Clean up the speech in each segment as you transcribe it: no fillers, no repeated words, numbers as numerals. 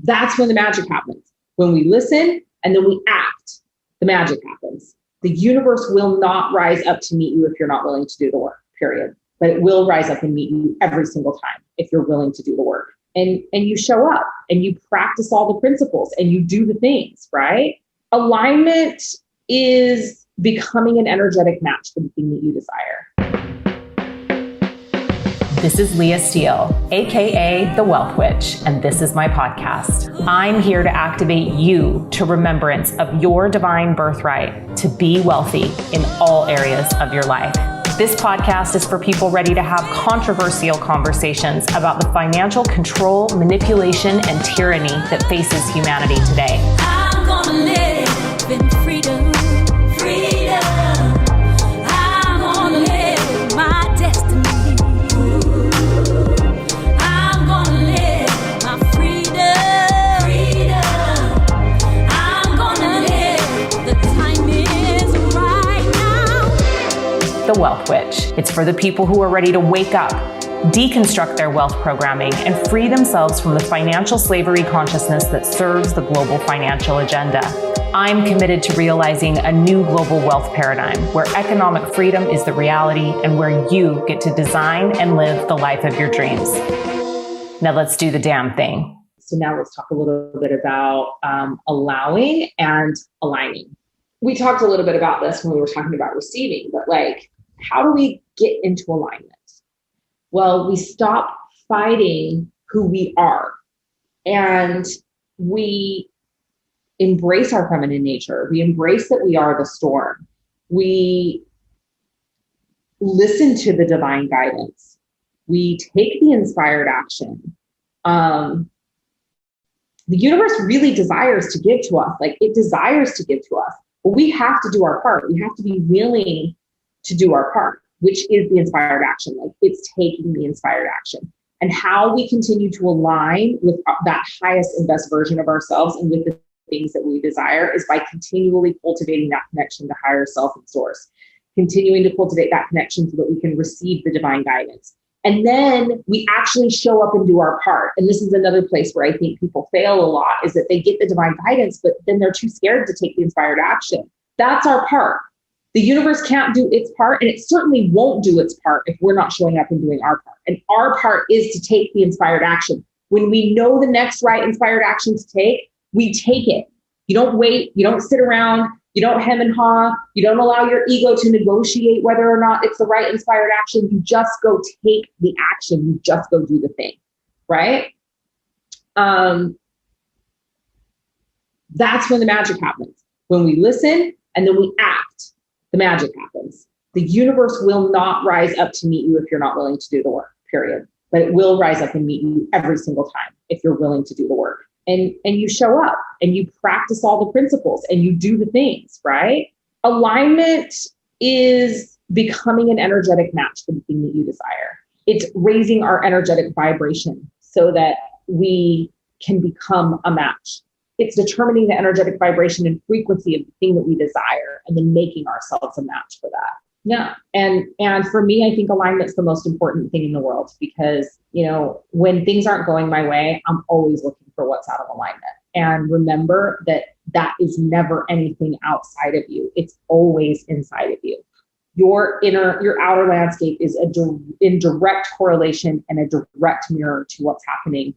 That's when the magic happens. When we listen and then we act, the magic happens. The universe will not rise up to meet you if you're not willing to do the work, period. But it will rise up and meet you every single time if you're willing to do the work. And you show up and you practice all the principles and you do the things, right? Alignment is becoming an energetic match for the thing that you desire. This is Leah Steele, aka The Wealth Witch, and this is my podcast. I'm here to activate you to remembrance of your divine birthright to be wealthy in all areas of your life. This podcast is for people ready to have controversial conversations about the financial control, manipulation, and tyranny that faces humanity today. I'm gonna live in freedom, freedom. I'm gonna live my destiny. I'm gonna live my freedom, freedom. I'm gonna live, the time is right now. The Wealth Witch. It's for the people who are ready to wake up, deconstruct their wealth programming, and free themselves from the financial slavery consciousness that serves the global financial agenda. I'm committed to realizing a new global wealth paradigm where economic freedom is the reality and where you get to design and live the life of your dreams. Now let's do the damn thing. So now let's talk a little bit about allowing and aligning. We talked a little bit about this when we were talking about receiving, but like, how do we get into alignment? Well, we stop fighting who we are and we embrace our feminine nature. We embrace that we are the storm. We listen to the divine guidance. We take the inspired action. The universe really desires to give to us. Like, it desires to give to us, but we have to do our part. We have to be willing to do our part, which is the inspired action. Like, it's taking the inspired action. And how we continue to align with that highest and best version of ourselves and with the things that we desire is by continually cultivating that connection to higher self and source, continuing to cultivate that connection so that we can receive the divine guidance. And then we actually show up and do our part. And this is another place where I think people fail a lot, is that they get the divine guidance, but then they're too scared to take the inspired action. That's our part. The universe can't do its part, and it certainly won't do its part if we're not showing up and doing our part. And our part is to take the inspired action. When we know the next right inspired action to take, we take it. You don't wait. You don't sit around. You don't hem and haw. You don't allow your ego to negotiate whether or not it's the right inspired action. You just go take the action. You just go do the thing, right? That's when the magic happens. When we listen and then we act, the magic happens. The universe will not rise up to meet you if you're not willing to do the work, period. But it will rise up and meet you every single time if you're willing to do the work. And you show up and you practice all the principles and you do the things, right? Alignment is becoming an energetic match for the thing that you desire. It's raising our energetic vibration so that we can become a match. It's determining the energetic vibration and frequency of the thing that we desire and then making ourselves a match for that. Yeah. And for me, I think alignment's the most important thing in the world because, you know, when things aren't going my way, I'm always looking for what's out of alignment. And remember that that is never anything outside of you. It's always inside of you. Your outer landscape is in direct correlation and a direct mirror to what's happening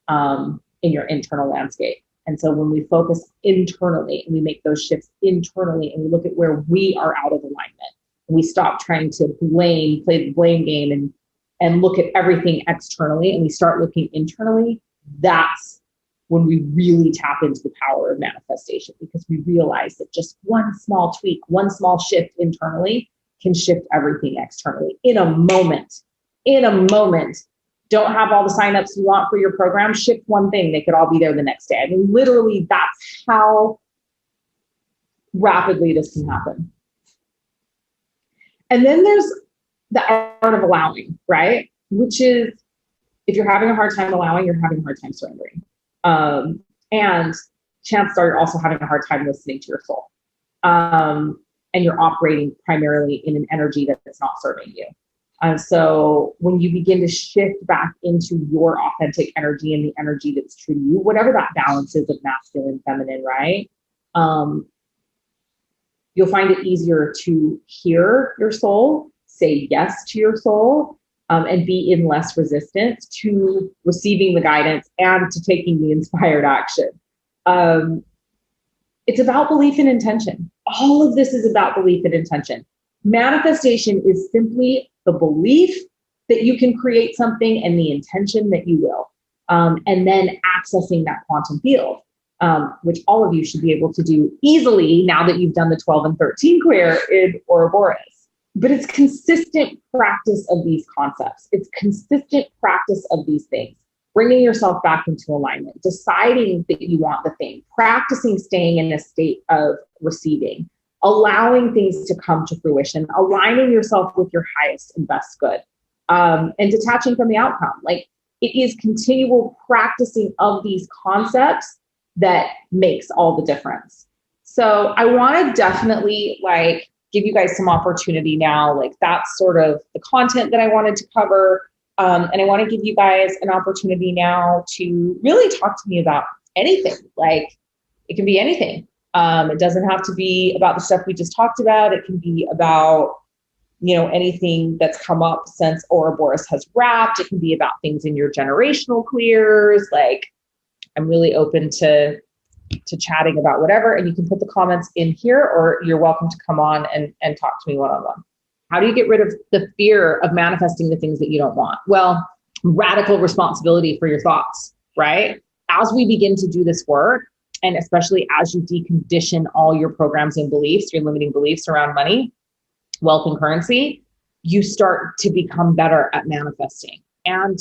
in your internal landscape. And so when we focus internally and we make those shifts internally and we look at where we are out of alignment, and we stop trying to play the blame game and look at everything externally and we start looking internally, that's when we really tap into the power of manifestation, because we realize that just one small tweak, one small shift internally can shift everything externally in a moment. Don't have all the signups you want for your program, shift one thing, they could all be there the next day. I mean, literally, that's how rapidly this can happen. And then there's the art of allowing, right? Which is, if you're having a hard time allowing, you're having a hard time surrendering. And chances are you're also having a hard time listening to your soul. And you're operating primarily in an energy that's not serving you. And so when you begin to shift back into your authentic energy and the energy that's true to you, whatever that balance is of masculine, feminine, right? You'll find it easier to hear your soul, say yes to your soul, and be in less resistance to receiving the guidance and to taking the inspired action. It's about belief and intention. All of this is about belief and intention. Manifestation is simply the belief that you can create something and the intention that you will, and then accessing that quantum field, which all of you should be able to do easily now that you've done the 12 and 13 clear in Ouroboros. But it's consistent practice of these concepts. It's consistent practice of these things. Bringing yourself back into alignment, deciding that you want the thing, practicing staying in a state of receiving, allowing things to come to fruition, aligning yourself with your highest and best good, and detaching from the outcome. Like, it is continual practicing of these concepts that makes all the difference. So I want to definitely give you guys some opportunity now. That's sort of the content that I wanted to cover. And I want to give you guys an opportunity now to really talk to me about anything. It can be anything. It doesn't have to be about the stuff we just talked about. It can be about, anything that's come up since Ouroboros has wrapped. It can be about things in your generational clears. I'm really open to chatting about whatever. And you can put the comments in here, or you're welcome to come on and talk to me one-on-one. How do you get rid of the fear of manifesting the things that you don't want? Well, radical responsibility for your thoughts, right? As we begin to do this work, and especially as you decondition all your programs and beliefs, your limiting beliefs around money, wealth, and currency, you start to become better at manifesting. And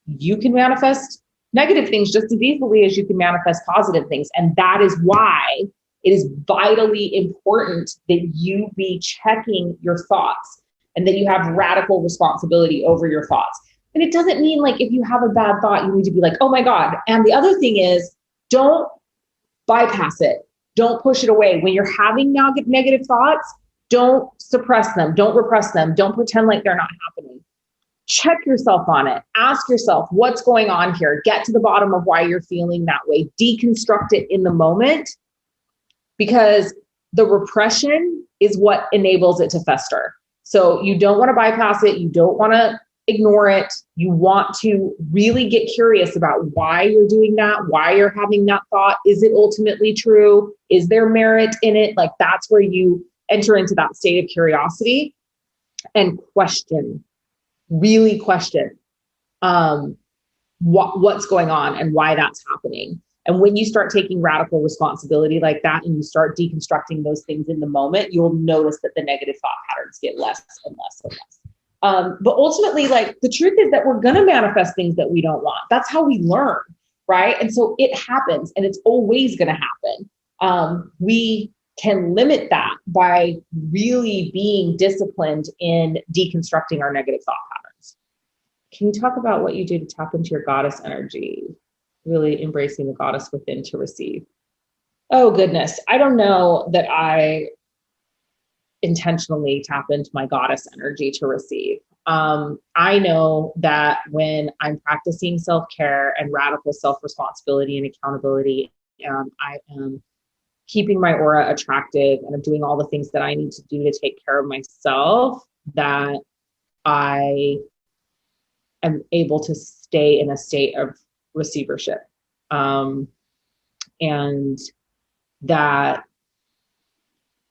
you can manifest negative things just as easily as you can manifest positive things. And that is why it is vitally important that you be checking your thoughts and that you have radical responsibility over your thoughts. And it doesn't mean if you have a bad thought, you need to be oh my God. And the other thing is, don't bypass it. Don't push it away. When you're having negative thoughts, don't suppress them. Don't repress them. Don't pretend like they're not happening. Check yourself on it. Ask yourself, what's going on here? Get to the bottom of why you're feeling that way. Deconstruct it in the moment, because the repression is what enables it to fester. So you don't want to bypass it. You don't want to ignore it. You want to really get curious about why you're doing that, why you're having that thought. Is it ultimately true? Is there merit in it? That's where you enter into that state of curiosity and question, really question what's going on and why that's happening. And when you start taking radical responsibility like that, and you start deconstructing those things in the moment, you'll notice that the negative thought patterns get less and less and less. But ultimately, the truth is that we're going to manifest things that we don't want. That's how we learn, right? And so it happens, and it's always going to happen. We can limit that by really being disciplined in deconstructing our negative thought patterns. Can you talk about what you do to tap into your goddess energy? Really embracing the goddess within to receive. Oh goodness. I don't know that I intentionally tap into my goddess energy to receive. I know that when I'm practicing self-care and radical self-responsibility and accountability, I am keeping my aura attractive and I'm doing all the things that I need to do to take care of myself, that I am able to stay in a state of receivership. And that,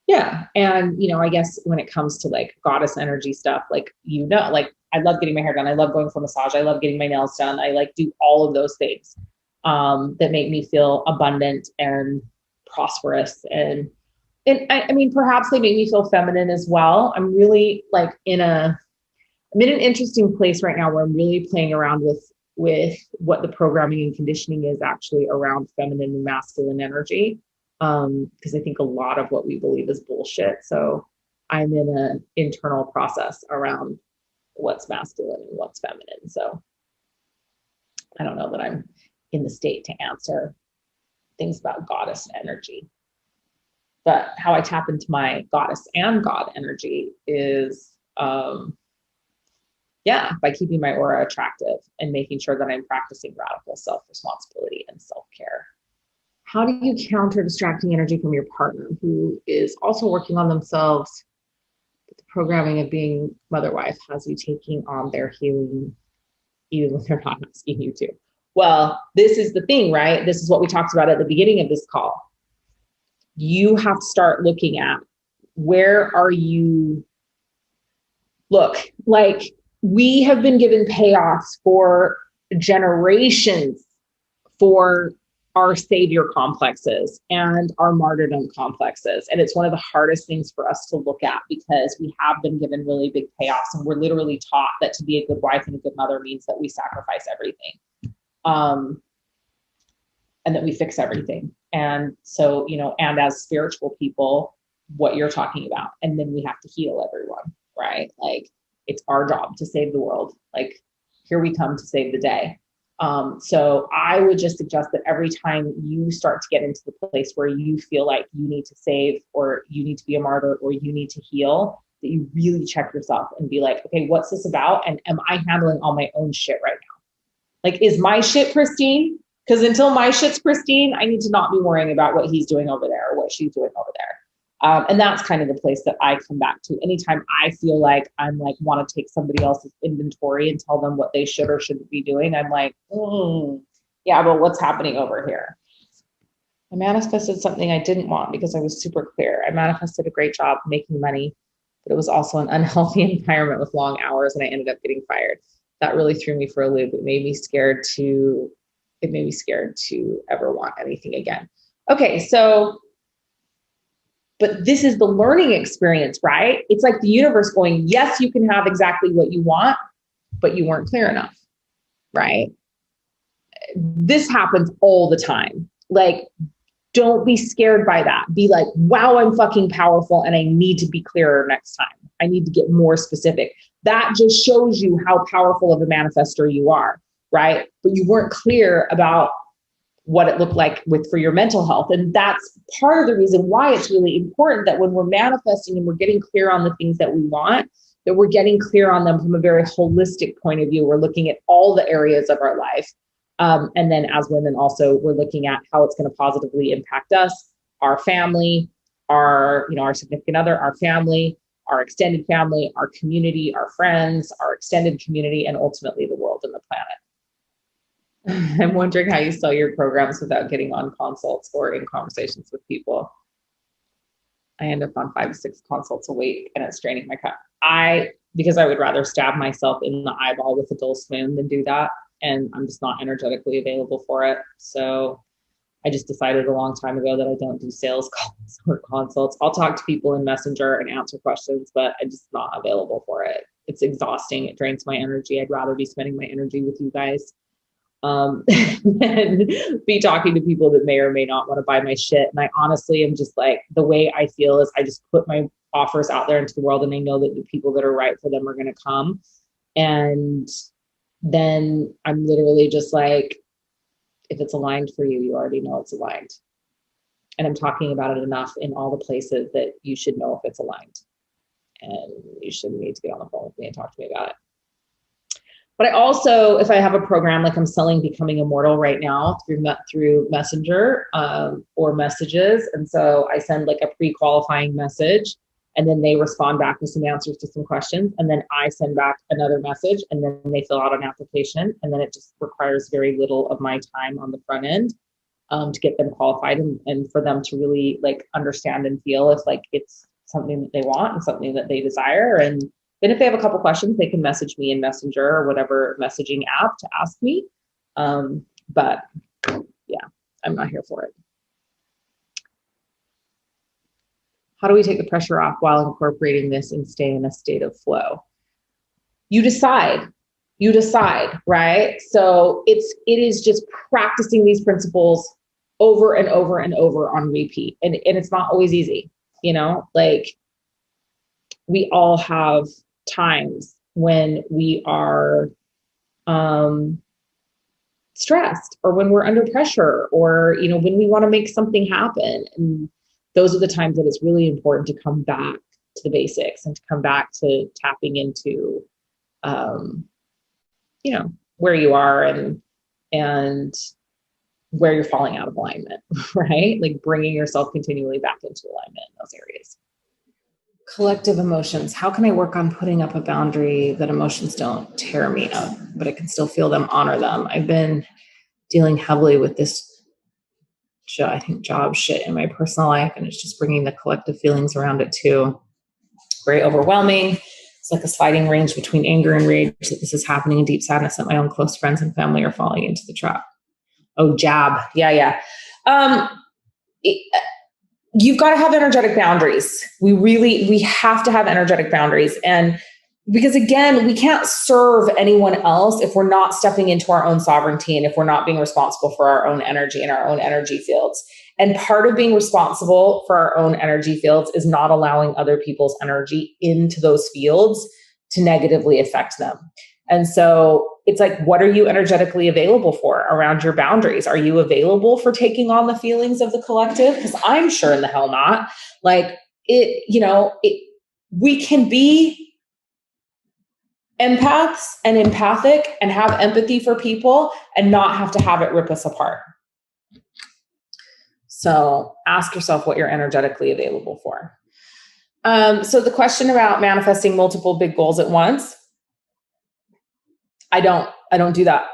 yeah. And, I guess when it comes to goddess energy stuff, I love getting my hair done. I love going for massage. I love getting my nails done. I do all of those things, that make me feel abundant and prosperous. And I mean, perhaps they make me feel feminine as well. I'm really I'm in an interesting place right now where I'm really playing around with what the programming and conditioning is actually around feminine and masculine energy. Because I think a lot of what we believe is bullshit. So I'm in an internal process around what's masculine and what's feminine. So I don't know that I'm in the state to answer things about goddess energy. But how I tap into my goddess and God energy is Yeah, by keeping my aura attractive and making sure that I'm practicing radical self-responsibility and self-care. How do you counter distracting energy from your partner who is also working on themselves? But the programming of being mother-wife has you taking on their healing, even when they're not asking you to. Well, this is the thing, right? This is what we talked about at the beginning of this call. You have to start looking at where are you. Look, like we have been given payoffs for generations for our savior complexes and our martyrdom complexes. And it's one of the hardest things for us to look at because we have been given really big payoffs and we're literally taught that to be a good wife and a good mother means that we sacrifice everything. And that we fix everything. And so, and as spiritual people, what you're talking about, and then we have to heal everyone, right? Like it's our job to save the world. Like here we come to save the day. So I would just suggest that every time you start to get into the place where you feel like you need to save or you need to be a martyr or you need to heal, that you really check yourself and be like, okay, what's this about? And am I handling all my own shit right now? Like, is my shit pristine? Because until my shit's pristine, I need to not be worrying about what he's doing over there or what she's doing over there. And that's kind of the place that I come back to. Anytime I feel like I'm like, want to take somebody else's inventory and tell them what they should or shouldn't be doing, I'm like, yeah, but what's happening over here? I manifested something I didn't want because I was super clear. I manifested a great job making money, but it was also an unhealthy environment with long hours and I ended up getting fired. That really threw me for a loop. It made me scared to ever want anything again. Okay, so, but this is the learning experience, right? It's like the universe going, yes, you can have exactly what you want, but you weren't clear enough, right? This happens all the time. Like, don't be scared by that. Be like, wow, I'm fucking powerful and I need to be clearer next time. I need to get more specific. That just shows you how powerful of a manifestor you are, right? But you weren't clear about what it looked like for your mental health. And that's part of the reason why it's really important that when we're manifesting and we're getting clear on the things that we want, that we're getting clear on them from a very holistic point of view. We're looking at all the areas of our life. And then as women also, we're looking at how it's going to positively impact us, our family, our significant other, our family, our extended family, our community, our friends, our extended community, and ultimately the world and the planet. I'm wondering how you sell your programs without getting on consults or in conversations with people. I end up on 5 to 6 consults a week and it's draining my cup. Because I would rather stab myself in the eyeball with a dull spoon than do that. And I'm just not energetically available for it. So I just decided a long time ago that I don't do sales calls or consults. I'll talk to people in Messenger and answer questions, but I'm just not available for it. It's exhausting. It drains my energy. I'd rather be spending my energy with you guys and be talking to people that may or may not want to buy my shit. And I honestly am just like, the way I feel is I just put my offers out there into the world and I know that the people that are right for them are going to come. And then I'm literally just like, if it's aligned for you, you already know it's aligned. And I'm talking about it enough in all the places that you should know if it's aligned. And you shouldn't need to get on the phone with me and talk to me about it. But I also, if I have a program, like I'm selling Becoming Immortal right now through Messenger or messages. And so I send like a pre-qualifying message and then they respond back with some answers to some questions. And then I send back another message and then they fill out an application. And then it just requires very little of my time on the front end to get them qualified and for them to really like understand and feel if like it's something that they want and something that they desire. And then if they have a couple questions, they can message me in Messenger or whatever messaging app to ask me. But yeah, I'm not here for it. How do we take the pressure off while incorporating this and stay in a state of flow? You decide, right? So it is just practicing these principles over and over and over on repeat. And it's not always easy, like we all have times when we are stressed or when we're under pressure or, when we want to make something happen. And those are the times that it's really important to come back to the basics and to come back to tapping into you know, where you are and where you're falling out of alignment, right? Like bringing yourself continually back into alignment in those areas. Collective emotions. How can I work on putting up a boundary that emotions don't tear me up, but I can still feel them, honor them? I've been dealing heavily with this, I think, job shit in my personal life, and it's just bringing the collective feelings around it too. Very overwhelming. It's like a sliding range between anger and rage that this is happening, in deep sadness that my own close friends and family are falling into the trap. Oh, jab. Yeah. You've got to have energetic boundaries. We have to have energetic boundaries. And because again, we can't serve anyone else if we're not stepping into our own sovereignty and if we're not being responsible for our own energy and our own energy fields. And part of being responsible for our own energy fields is not allowing other people's energy into those fields to negatively affect them. And so it's like, what are you energetically available for around your boundaries? Are you available for taking on the feelings of the collective? Because I'm sure in the hell not. Like we can be empaths and empathic and have empathy for people and not have to have it rip us apart. So ask yourself what you're energetically available for. So the question about manifesting multiple big goals at once, I don't do that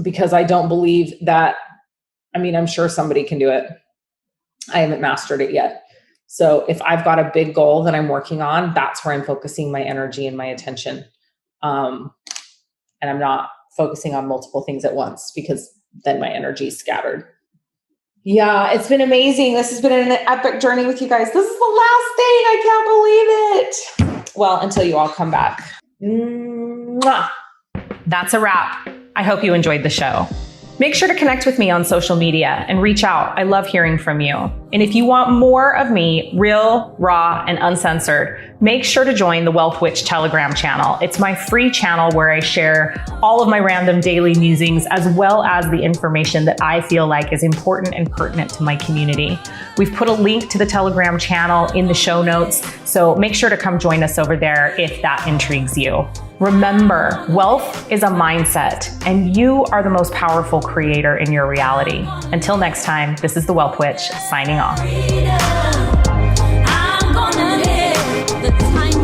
because I don't believe that. I mean, I'm sure somebody can do it. I haven't mastered it yet. So if I've got a big goal that I'm working on, that's where I'm focusing my energy and my attention. And I'm not focusing on multiple things at once because then my energy is scattered. Yeah, it's been amazing. This has been an epic journey with you guys. This is the last thing. I can't believe it. Well, until you all come back. Mwah. That's a wrap. I hope you enjoyed the show. Make sure to connect with me on social media and reach out. I love hearing from you. And if you want more of me, real, raw, and uncensored, make sure to join the Wealth Witch Telegram channel. It's my free channel where I share all of my random daily musings as well as the information that I feel like is important and pertinent to my community. We've put a link to the Telegram channel in the show notes, so make sure to come join us over there if that intrigues you. Remember, wealth is a mindset, and you are the most powerful creator in your reality. Until next time, this is the Wealth Witch signing off. I'm gonna live the time.